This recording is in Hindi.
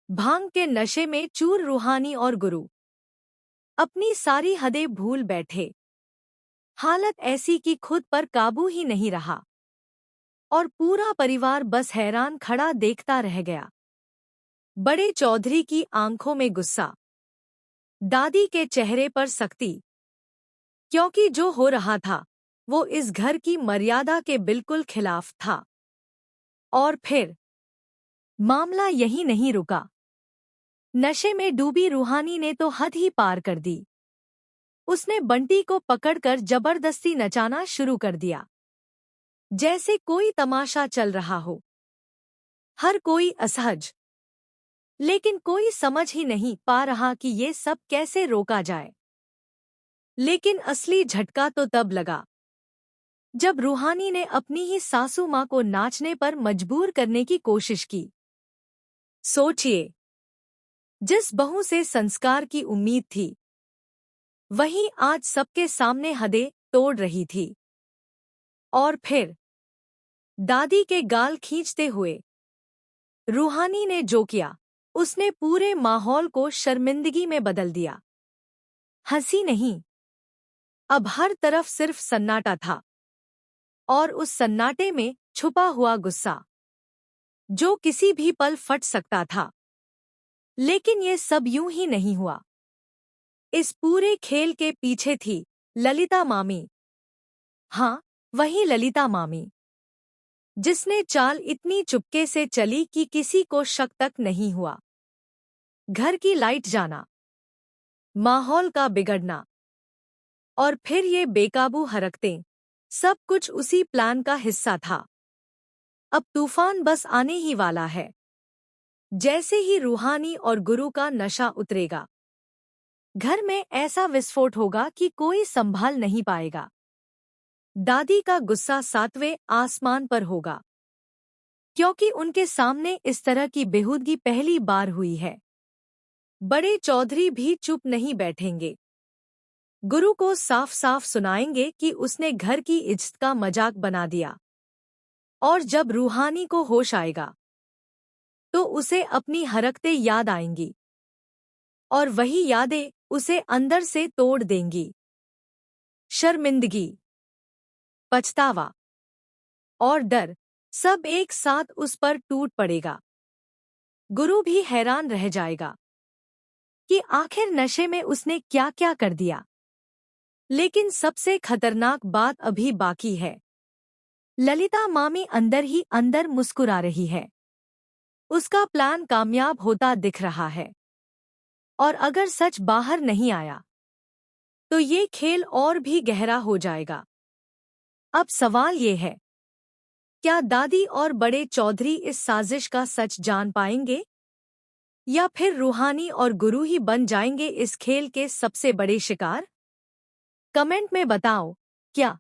भांग के नशे में चूर रूहानी और गुरु अपनी सारी हदें भूल बैठे। हालत ऐसी कि खुद पर काबू ही नहीं रहा और पूरा परिवार बस हैरान खड़ा देखता रह गया। बड़े चौधरी की आंखों में गुस्सा, दादी के चेहरे पर सख्ती, क्योंकि जो हो रहा था वो इस घर की मर्यादा के बिल्कुल खिलाफ था। और फिर मामला यही नहीं रुका। नशे में डूबी रूहानी ने तो हद ही पार कर दी। उसने बंटी को पकड़कर जबरदस्ती नचाना शुरू कर दिया, जैसे कोई तमाशा चल रहा हो। हर कोई असहज, लेकिन कोई समझ ही नहीं पा रहा कि ये सब कैसे रोका जाए। लेकिन असली झटका तो तब लगा जब रूहानी ने अपनी ही सासू माँ को नाचने पर मजबूर करने की कोशिश की। सोचिए, जिस बहू से संस्कार की उम्मीद थी, वही आज सबके सामने हदें तोड़ रही थी। और फिर दादी के गाल खींचते हुए रूहानी ने जो किया, उसने पूरे माहौल को शर्मिंदगी में बदल दिया। हंसी नहीं, अब हर तरफ सिर्फ सन्नाटा था, और उस सन्नाटे में छुपा हुआ गुस्सा, जो किसी भी पल फट सकता था। लेकिन ये सब यूं ही नहीं हुआ। इस पूरे खेल के पीछे थी ललिता मामी। हाँ, वही ललिता मामी, जिसने चाल इतनी चुपके से चली कि किसी को शक तक नहीं हुआ। घर की लाइट जाना, माहौल का बिगड़ना, और फिर ये बेकाबू हरकतें, सब कुछ उसी प्लान का हिस्सा था। अब तूफान बस आने ही वाला है। जैसे ही रूहानी और गुरु का नशा उतरेगा, घर में ऐसा विस्फोट होगा कि कोई संभाल नहीं पाएगा। दादी का गुस्सा 7वें आसमान पर होगा, क्योंकि उनके सामने इस तरह की बेहूदगी पहली बार हुई है। बड़े चौधरी भी चुप नहीं बैठेंगे। गुरु को साफ साफ सुनाएंगे कि उसने घर की इज्जत का मजाक बना दिया। और जब रूहानी को होश आएगा, तो उसे अपनी हरकतें याद आएंगी, और वही यादें उसे अंदर से तोड़ देंगी। शर्मिंदगी, पछतावा और डर सब एक साथ उस पर टूट पड़ेगा। गुरु भी हैरान रह जाएगा कि आखिर नशे में उसने क्या क्या कर दिया। लेकिन सबसे खतरनाक बात अभी बाकी है। ललिता मामी अंदर ही अंदर मुस्कुरा रही है। उसका प्लान कामयाब होता दिख रहा है। और अगर सच बाहर नहीं आया, तो ये खेल और भी गहरा हो जाएगा। अब सवाल ये है, क्या दादी और बड़े चौधरी इस साजिश का सच जान पाएंगे, या फिर रूहानी और गुरु ही बन जाएंगे इस खेल के सबसे बड़े शिकार? कमेंट में बताओ, क्या